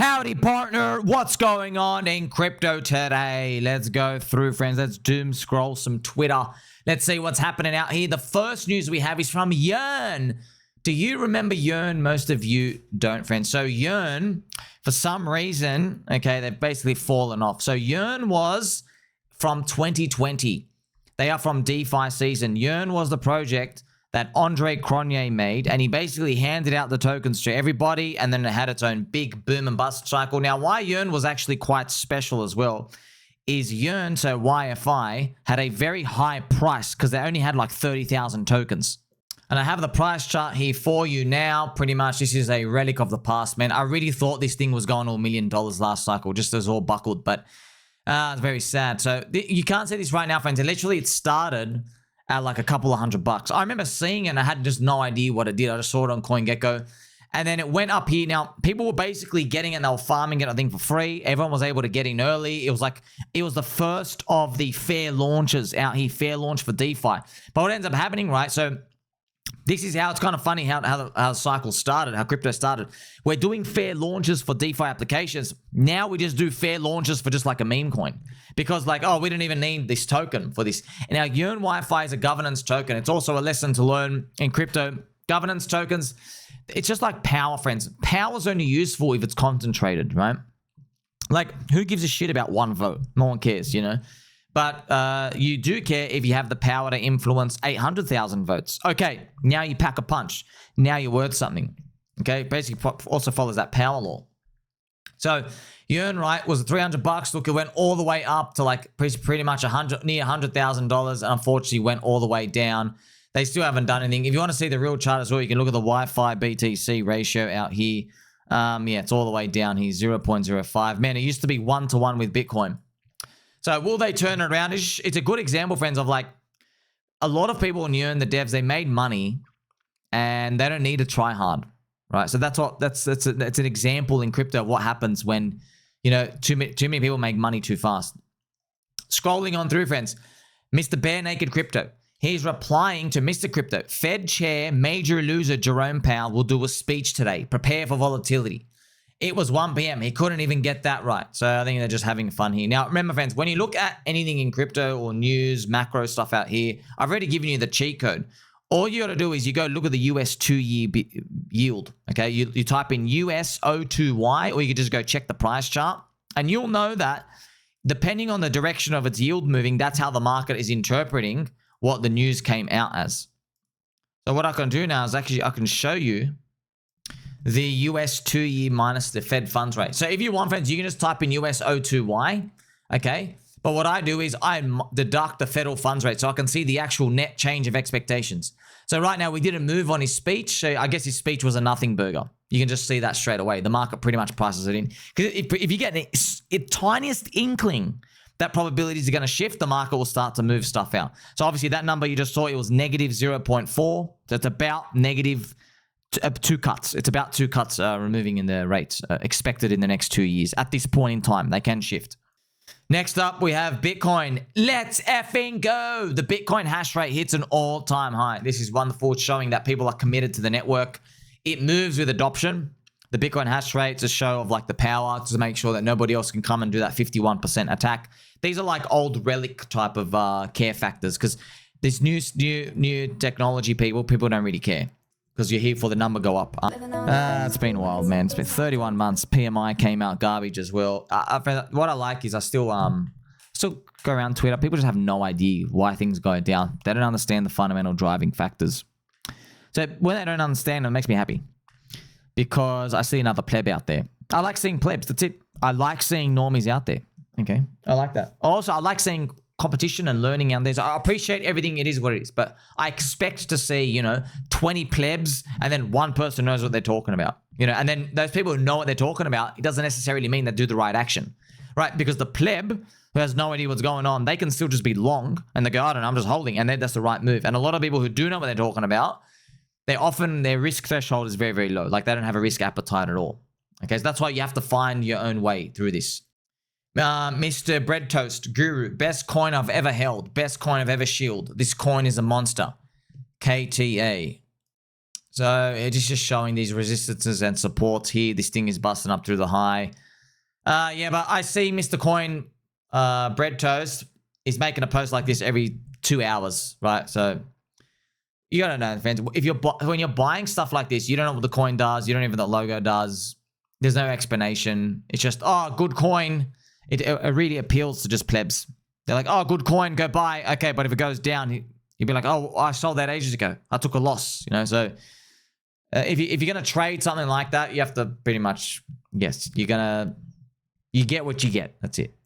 Howdy, partner. What's going on in crypto today? Let's go through, friends. Let's doom scroll some Twitter. Let's see what's happening out here. The first news we have is from Yearn. Do you remember Yearn? Most of you don't, friends. So Yearn, for some reason, okay, they've basically fallen off. So Yearn was from 2020. They are from DeFi season. Yearn was the project that Andre Cronje made, and he basically handed out the tokens to everybody, and then it had its own big boom and bust cycle. Now, why Yearn was actually quite special as well is Yearn, so YFI, had a very high price because they only had like 30,000 tokens. And I have the price chart here for you now. Pretty much, this is a relic of the past, man. I really thought this thing was going to $1 million last cycle, just as all buckled, but it's very sad. So you can't see this right now, friends. It started at like a couple of $100. I remember seeing it and I had just no idea what it did. I just saw it on CoinGecko. And then it went up here. Now, people were basically getting it and they were farming it, I think, for free. Everyone was able to get in early. It was the first of the fair launches out here, fair launch for DeFi. But what ends up happening, right? So this is how it's kind of funny how the cycle started, how crypto started. We're doing fair launches for DeFi applications. Now we just do fair launches for just like a meme coin. Because like, oh, we don't even need this token for this. And now Yearn YFI is a governance token. It's also a lesson to learn in crypto. Governance tokens, it's just like power, friends. Power is only useful if it's concentrated, right? Like, who gives a shit about one vote? No one cares, you know? But you do care if you have the power to influence 800,000 votes. Okay, now you pack a punch. Now you're worth something. Okay, basically also follows that power law. So Yearn, right, was $300. Look, it went all the way up to like pretty much near $100,000, and unfortunately went all the way down. They still haven't done anything. If you want to see the real chart as well, you can look at the Wi-Fi BTC ratio out here. Yeah, it's all the way down here, 0.05. Man, it used to be 1-to-1 with Bitcoin. So will they turn it around? It's a good example, friends, of like a lot of people in Yearn, the devs, they made money and they don't need to try hard, right? So that's an example in crypto of what happens when, you know, too many people make money too fast. Scrolling on through, friends, Mr. Bare Naked Crypto. He's replying to Mr. Crypto. Fed Chair, major loser Jerome Powell will do a speech today. Prepare for volatility. It was 1 p.m. He couldn't even get that right. So I think they're just having fun here. Now, remember, friends, when you look at anything in crypto or news, macro stuff out here, I've already given you the cheat code. All you got to do is you go look at the US 2-year yield. Okay, you type in USO2Y, or you can just go check the price chart. And you'll know that depending on the direction of its yield moving, that's how the market is interpreting what the news came out as. So what I can do now is actually I can show you the US 2-year minus the Fed funds rate. So if you want, friends, you can just type in USO2Y, okay? But what I do is I deduct the federal funds rate so I can see the actual net change of expectations. So right now we didn't move on his speech. So I guess his speech was a nothing burger. You can just see that straight away. The market pretty much prices it in. Because if you get a tiniest inkling that probabilities are going to shift, the market will start to move stuff out. So obviously that number you just saw, it was negative 0.4. So it's about negative 2 cuts. It's about 2 cuts removing in the rates expected in the next 2 years. At this point in time, they can shift. Next up, we have Bitcoin. Let's effing go. The Bitcoin hash rate hits an all-time high. This is wonderful, showing that people are committed to the network. It moves with adoption. The Bitcoin hash rate is a show of like the power to make sure that nobody else can come and do that 51% attack. These are like old relic type of care factors, because this new technology, people don't really care. Because you're here for the number go up. It's been wild, man. It's been 31 months. PMI came out garbage as well. What I like is I still go around Twitter. People just have no idea why things go down. They don't understand the fundamental driving factors. So when they don't understand, it makes me happy. Because I see another pleb out there. I like seeing plebs. That's it. I like seeing normies out there. Okay. I like that. Also, I like seeing competition and learning out there. So I appreciate everything. It is what it is. But I expect to see, you know, 20 plebs and then one person knows what they're talking about. You know, and then those people who know what they're talking about, it doesn't necessarily mean they do the right action. Right? Because the pleb who has no idea what's going on, they can still just be long and they go, I don't know, I'm just holding. And then that's the right move. And a lot of people who do know what they're talking about, their risk threshold is very, very low. Like they don't have a risk appetite at all. Okay, so that's why you have to find your own way through this. Mr. Bread Toast Guru, best coin I've ever held, best coin I've ever shielded. This coin is a monster. KTA. So it's just showing these resistances and supports here. This thing is busting up through the high. Yeah, but I see Mr. Coin Bread Toast is making a post like this every 2 hours, right? So you gotta know, friends. If when you're buying stuff like this, you don't know what the coin does. You don't even know what the logo does. There's no explanation. It's just, oh, good coin. It really appeals to just plebs. They're like, oh, good coin, go buy. Okay, but if it goes down, you'd be like, oh, I sold that ages ago. I took a loss, you know? So if you're going to trade something like that, you have to pretty much, yes, you get what you get. That's it.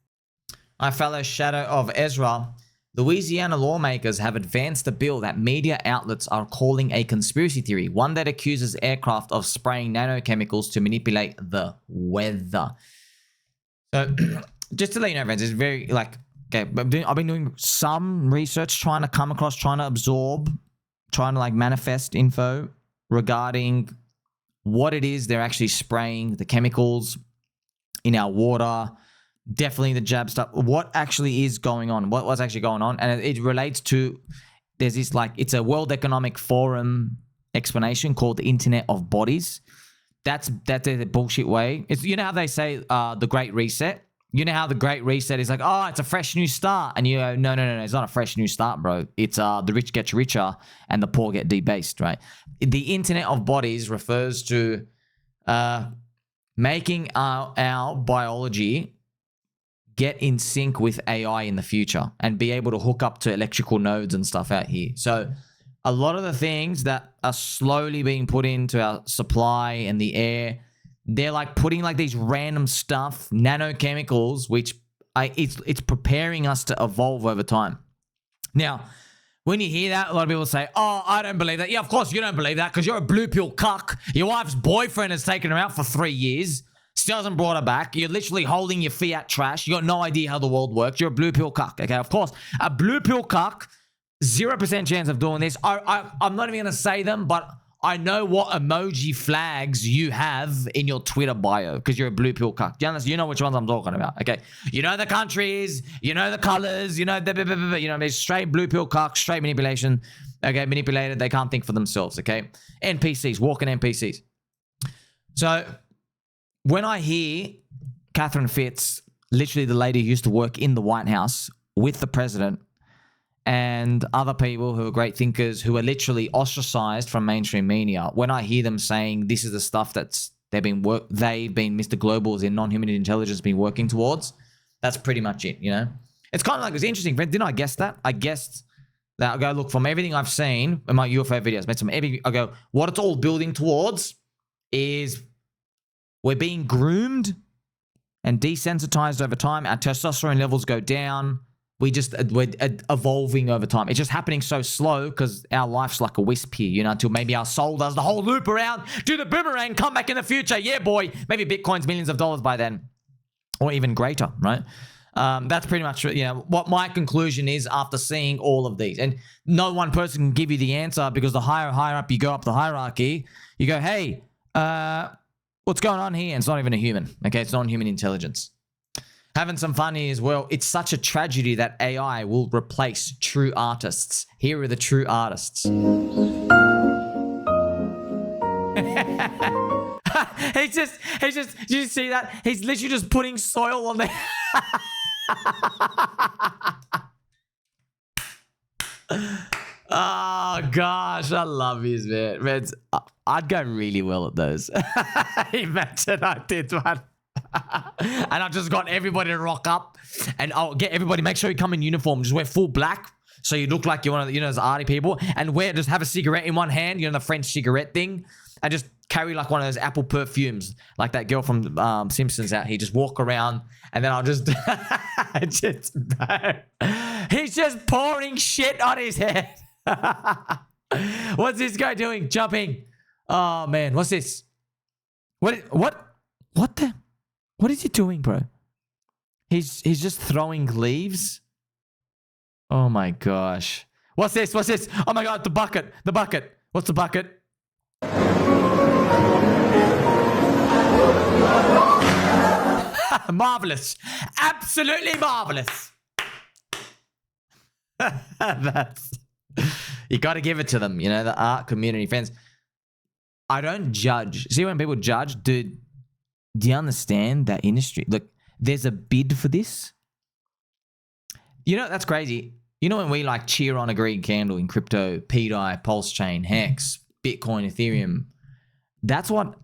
My fellow Shadow of Ezra, Louisiana lawmakers have advanced a bill that media outlets are calling a conspiracy theory, one that accuses aircraft of spraying nanochemicals to manipulate the weather. So just to let you know, friends, it's very like, okay, I've been doing some research, trying to absorb, trying to like manifest info regarding what it is they're actually spraying, the chemicals in our water, definitely the jab stuff, what actually is going on, what's actually going on. And it relates to, there's this like, it's a World Economic Forum explanation called the Internet of Bodies. That's a bullshit way. It's, you know how they say the Great Reset? You know how the Great Reset is like, oh, it's a fresh new start. And you go, no, it's not a fresh new start, bro. It's the rich get richer and the poor get debased, right? The Internet of Bodies refers to making our biology get in sync with AI in the future and be able to hook up to electrical nodes and stuff out here. So a lot of the things that are slowly being put into our supply and the air, they're like putting like these random stuff, nanochemicals, which it's preparing us to evolve over time. Now, when you hear that, a lot of people say, oh, I don't believe that. Yeah, of course you don't believe that because you're a blue pill cuck. Your wife's boyfriend has taken her out for 3 years. Still hasn't brought her back. You're literally holding your fiat trash. You got no idea how the world works. You're a blue pill cuck. Okay, of course. A blue pill cuck, 0% chance of doing this. I'm not even going to say them, but I know what emoji flags you have in your Twitter bio because you're a blue pill cuck. You know which ones I'm talking about, okay? You know the countries, you know the colors, you know, there's straight blue pill cuck, straight manipulation, okay? Manipulated, they can't think for themselves, okay? NPCs, walking NPCs. So when I hear Catherine Fitz, literally the lady who used to work in the White House with the president, and other people who are great thinkers who are literally ostracized from mainstream media, when I hear them saying this is the stuff that's they've been Mr. Globals in non-human intelligence been working towards, that's pretty much it, you know? It's kind of like, it's interesting, friend. Didn't I guess that? I guessed that. I go, look, from everything I've seen in my UFO videos, I go, what it's all building towards is we're being groomed and desensitized over time. Our testosterone levels go down. We're evolving over time. It's just happening so slow because our life's like a wisp here, you know, until maybe our soul does the whole loop around, do the boomerang, come back in the future. Yeah, boy. Maybe Bitcoin's millions of dollars by then or even greater, right? That's pretty much, you know, what my conclusion is after seeing all of these. And no one person can give you the answer because the higher up you go up the hierarchy, you go, hey, what's going on here? And it's not even a human, okay? It's non-human intelligence. Having some fun here as well. It's such a tragedy that AI will replace true artists. Here are the true artists. he's just, did you see that? He's literally just putting soil on there. Oh, gosh. I love these, man. I'd go really well at those. Imagine I did one. And I just got everybody to rock up, and I'll get everybody, make sure you come in uniform, just wear full black so you look like you're one of the, you know, those arty people, and just have a cigarette in one hand, you know, the French cigarette thing, and just carry like one of those Apple perfumes, like that girl from Simpsons out here, just walk around, and then I'll just he's just pouring shit on his head. What's this guy doing? Jumping. Oh man, what's this? What is he doing, bro? He's just throwing leaves. Oh my gosh. What's this? What's this? Oh my god, the bucket. The bucket. What's the bucket? Marvelous. Absolutely marvelous. You got to give it to them, you know, the art community fans. I don't judge. See, when people judge, dude, do you understand that industry? Look, there's a bid for this. You know, that's crazy. You know when we like cheer on a green candle in crypto, PDI, Pulse Chain, Hex, Bitcoin, Ethereum, that's what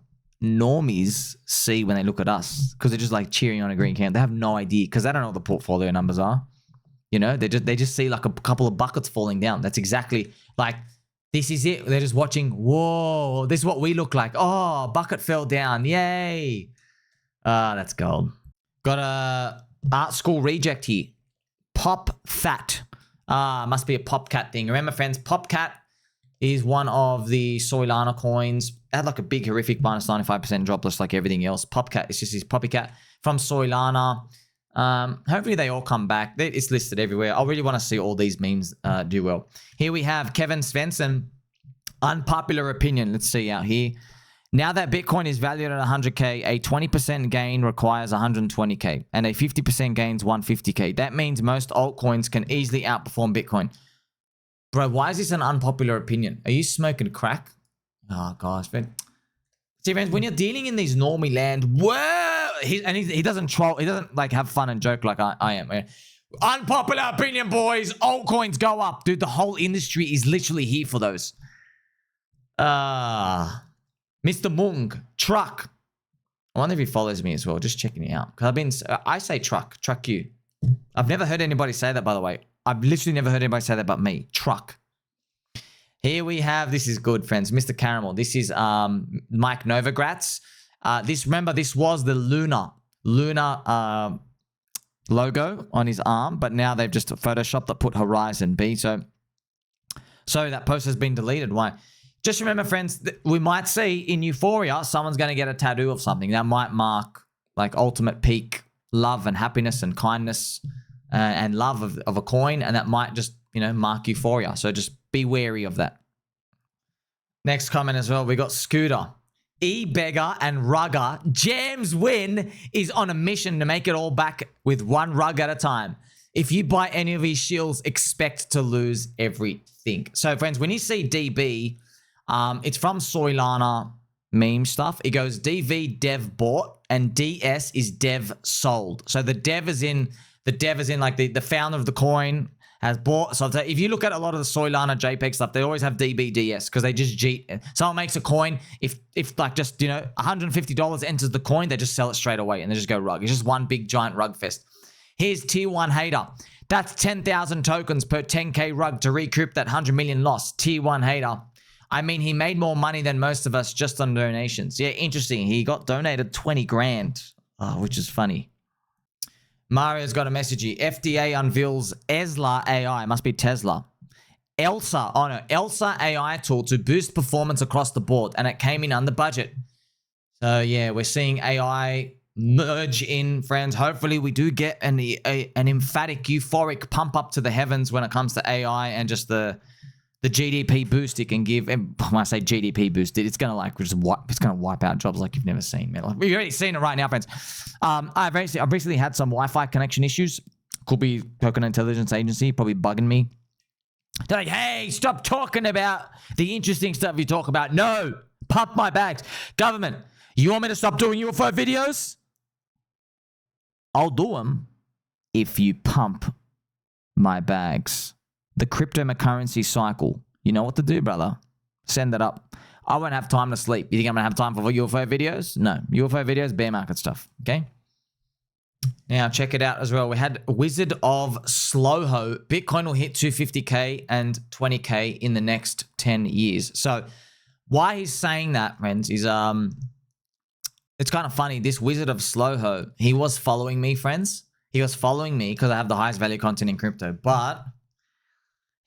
normies see when they look at us, because they're just like cheering on a green candle. They have no idea because they don't know what the portfolio numbers are. You know, they just see like a couple of buckets falling down. That's exactly like, this is it. They're just watching. Whoa, this is what we look like. Oh, bucket fell down. Yay. That's gold. Got a art school reject here. POPCAT. Must be a POPCAT thing. Remember, friends, POPCAT is one of the Solana coins. It had like a big, horrific minus 95% drop, just like everything else. POPCAT, it's just this POPCAT from Solana. Hopefully they all come back. It's listed everywhere. I really want to see all these memes do well. Here we have Kevin Svensson. Unpopular opinion. Let's see out here. Now that Bitcoin is valued at 100K, a 20% gain requires 120K, and a 50% gains 150K. That means most altcoins can easily outperform Bitcoin. Bro, why is this an unpopular opinion? Are you smoking crack? Oh, gosh, man. See, friends, when you're dealing in these normie land, whoa, he doesn't troll, he doesn't like have fun and joke like I am. Unpopular opinion, boys. Altcoins go up. Dude, the whole industry is literally here for those. Mr. Mung, truck. I wonder if he follows me as well. Just checking it out. Because I say truck you. I've never heard anybody say that, by the way. I've literally never heard anybody say that but me. Truck. Here we have, this is good, friends. Mr. Caramel. This is Mike Novogratz. Remember, this was the Luna logo on his arm, but now they've just photoshopped that put Horizon B. So that post has been deleted. Why? Just remember, friends, we might see in Euphoria, someone's going to get a tattoo of something that might mark like ultimate peak love and happiness and kindness and love of a coin. And that might just, mark Euphoria. So just be wary of that. Next comment as well. We got Scooter. E-Beggar and Rugger. Jam's win is on a mission to make it all back with one rug at a time. If you buy any of these shills, expect to lose everything. So, friends, when you see DB... it's from Solana meme stuff. It goes DV dev bought and DS is dev sold. So the dev is in like the founder of the coin has bought. So if you look at a lot of the Solana JPEG stuff, they always have DBDS because they just someone makes a coin. If like just, $150 enters the coin, they just sell it straight away and they just go rug. It's just one big giant rug fest. Here's tier 1 hater. That's 10,000 tokens per 10K rug to recoup that 100 million loss. Tier 1 hater. I mean, he made more money than most of us just on donations. Yeah, interesting. He got donated 20 grand, which is funny. Mario's got a message here. FDA unveils Esla AI. Must be Tesla. Elsa AI tool to boost performance across the board, and it came in under budget. So, yeah, we're seeing AI merge in, friends. Hopefully, we do get an emphatic, euphoric pump up to the heavens when it comes to AI and just the GDP boost it can give. And when I say GDP boost, it's gonna wipe out jobs like you've never seen, man. Like, we've already seen it right now, friends. I've recently had some Wi-Fi connection issues. Could be Coconut Intelligence Agency probably bugging me. They're like, hey, stop talking about the interesting stuff you talk about. No, pump my bags. Government, you want me to stop doing UFO videos? I'll do them if you pump my bags. The cryptocurrency cycle. You know what to do, brother. Send it up. I won't have time to sleep. You think I'm going to have time for UFO videos? No. UFO videos, bear market stuff. Okay? Now, check it out as well. We had Wizard of Slowho. Bitcoin will hit 250K and 20K in the next 10 years. So, why he's saying that, friends, is it's kind of funny. This Wizard of Slowho, he was following me, friends. He was following me because I have the highest value content in crypto. But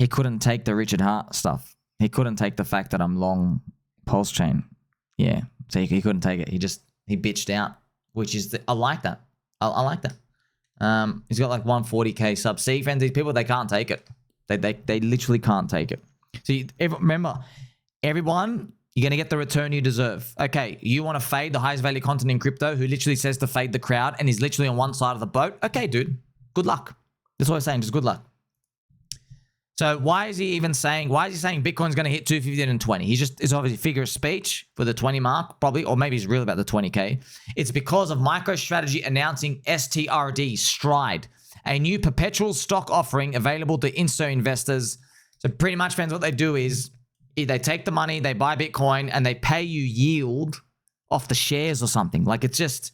he couldn't take the Richard Hart stuff. He couldn't take the fact that I'm long Pulse Chain. Yeah. So he couldn't take it. He bitched out, which is, I like that. I like that. He's got like 140K subs. See, friends, these people, they can't take it. They literally can't take it. So remember, everyone, you're going to get the return you deserve. Okay, you want to fade the highest value content in crypto who literally says to fade the crowd and is literally on one side of the boat? Okay, dude. Good luck. That's what I'm saying. Just good luck. So why is he saying Bitcoin's going to hit 250 and 20? It's obviously figure of speech for the 20 mark, probably, or maybe he's real about the 20K. It's because of MicroStrategy announcing STRD, STRD, a new perpetual stock offering available to INSO investors. So pretty much, friends, what they do is they take the money, they buy Bitcoin, and they pay you yield off the shares or something. Like it's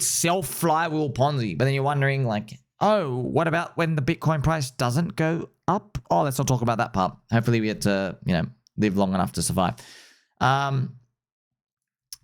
self-flywheel Ponzi. But then you're wondering like, oh, what about when the Bitcoin price doesn't go up? Oh, let's not talk about that part. Hopefully we get to, live long enough to survive.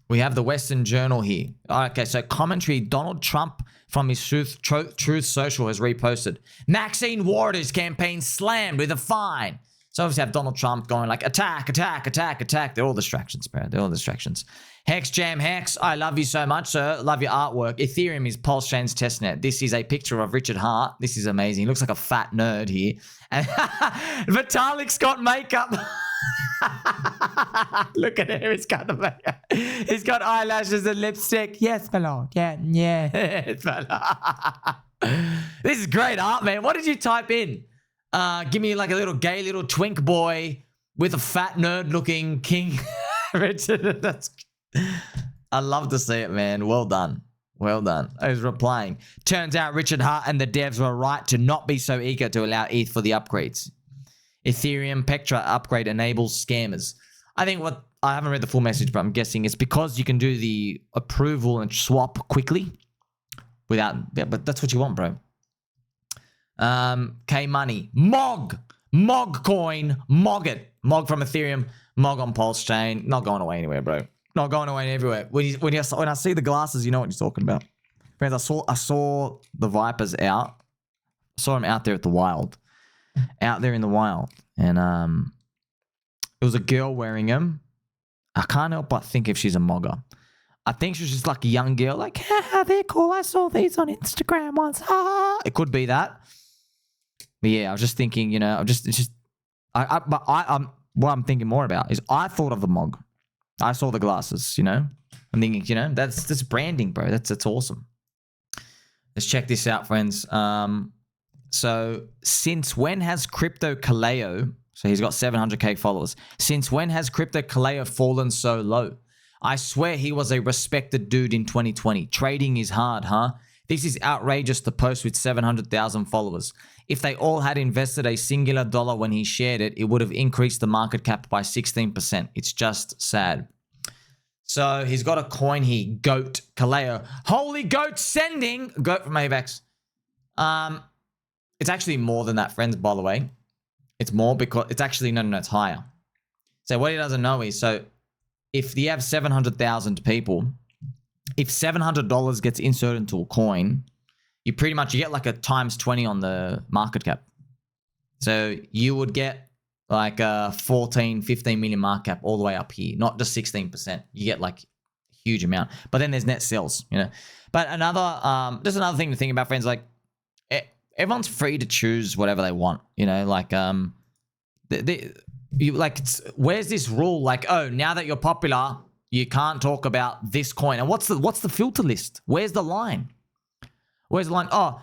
We have the Western Journal here. Okay, so commentary. Donald Trump from his Truth Social has reposted. Maxine Waters' campaign slammed with a fine. So obviously have Donald Trump going like, attack, attack, attack, attack. They're all distractions, bro. They're all distractions. HexJamHex, I love you so much, sir. Love your artwork. Ethereum is Pulse Chain's testnet. This is a picture of Richard Hart. This is amazing. He looks like a fat nerd here. And Vitalik's got makeup. Look at him. He's got the makeup. He's got eyelashes and lipstick. Yes, my lord. Yeah. Yes, my lord. This is great art, man. What did you type in? Give me like a little gay little twink boy with a fat nerd looking King Richard. I love to see it, man. Well done. Well done. I was replying. Turns out Richard Hart and the devs were right to not be so eager to allow ETH for the upgrades. Ethereum Pectra upgrade enables scammers. I haven't read the full message, but I'm guessing it's because you can do the approval and swap quickly but that's what you want, bro. K-Money. Mog coin. Mog it. Mog from Ethereum. Mog on Pulse Chain. Not going away anywhere, bro. Not going away everywhere. When I see the glasses, you know what you're talking about. Friends, I saw the Vipers out. I saw them out there at the wild. Out there in the wild. And it was a girl wearing them. I can't help but think if she's a mogger. I think she was just like a young girl, like, haha, they're cool. I saw these on Instagram once. Ha. It could be that. But yeah, I was just thinking, what I'm thinking more about is I thought of the mog. I saw the glasses, I'm thinking, that's branding, bro. That's awesome. Let's check this out, friends. So since when has Crypto Kaleo, so he's got 700K followers. Since when has Crypto Kaleo fallen so low? I swear he was a respected dude in 2020. Trading is hard, huh? This is outrageous to post with 700,000 followers. If they all had invested a singular dollar when he shared it, it would have increased the market cap by 16%. It's just sad. So he's got a coin here, Goat Kaleo. Holy goat sending! Goat from AVAX. It's actually more than that, friends, by the way. It's more because it's actually, no, it's higher. So what he doesn't know is, so if you have 700,000 people, if $700 gets inserted into a coin, you get like a times 20 on the market cap. So you would get like a 14, 15 million market cap all the way up here, not just 16%. You get like a huge amount. But then there's net sales, But just another thing to think about, friends, like everyone's free to choose whatever they want, where's this rule? Like, oh, now that you're popular, you can't talk about this coin. And what's the filter list? Where's the line? Where's the line? Oh,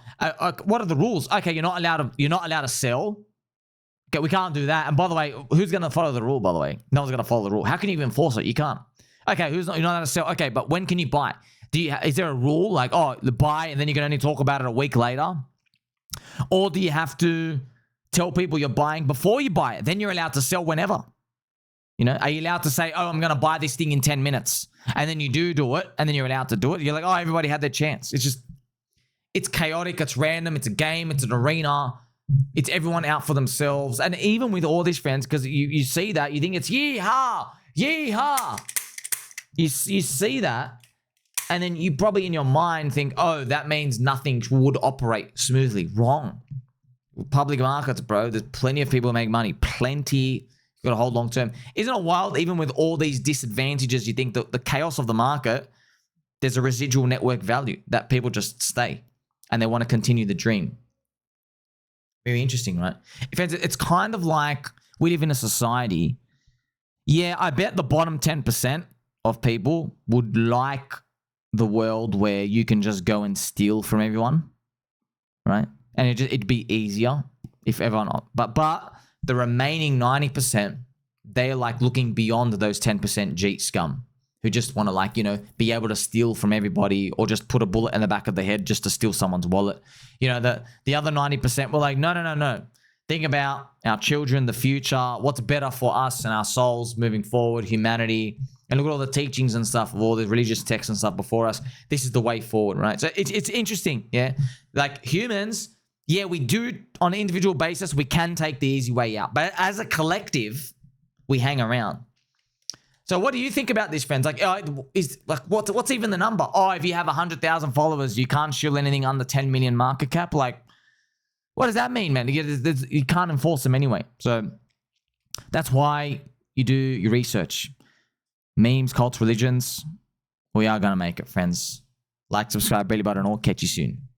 what are the rules? Okay, you're not allowed to sell. Okay, we can't do that. And by the way, who's going to follow the rule, by the way? No one's going to follow the rule. How can you even enforce it? You can't. Okay, you're not allowed to sell. Okay, but when can you buy? Is there a rule like, oh, the buy and then you can only talk about it a week later? Or do you have to tell people you're buying before you buy it? Then you're allowed to sell whenever. Are you allowed to say, oh, I'm going to buy this thing in 10 minutes? And then you do it, and then you're allowed to do it. You're like, oh, everybody had their chance. It's chaotic. It's random. It's a game. It's an arena. It's everyone out for themselves. And even with all these friends, because you see that, you think it's yeehaw, yeehaw. You see that, and then you probably in your mind think, oh, that means nothing would operate smoothly. Wrong. Public markets, bro. There's plenty of people who make money. Plenty. You've got to hold long term. Isn't it wild? Even with all these disadvantages, you think that the chaos of the market, there's a residual network value that people just stay and they want to continue the dream. Very interesting, right? It's kind of like we live in a society. Yeah, I bet the bottom 10% of people would like the world where you can just go and steal from everyone, right? And it'd be easier. if everyone, but the remaining 90%, they're like looking beyond those 10% Jeet scum who just want to like, you know, be able to steal from everybody or just put a bullet in the back of the head just to steal someone's wallet. You know, the other 90% were like, no. Think about our children, the future, what's better for us and our souls moving forward, humanity. And look at all the teachings and stuff of all the religious texts and stuff before us. This is the way forward, right? So it's interesting, yeah? Like humans, yeah, we do on an individual basis, we can take the easy way out. But as a collective, we hang around. So what do you think about this, friends? Like, what's even the number? Oh, if you have 100,000 followers, you can't shill anything under 10 million market cap. Like, what does that mean, man? You can't enforce them anyway. So that's why you do your research. Memes, cults, religions. We are going to make it, friends. Like, subscribe, belly button, or catch you soon.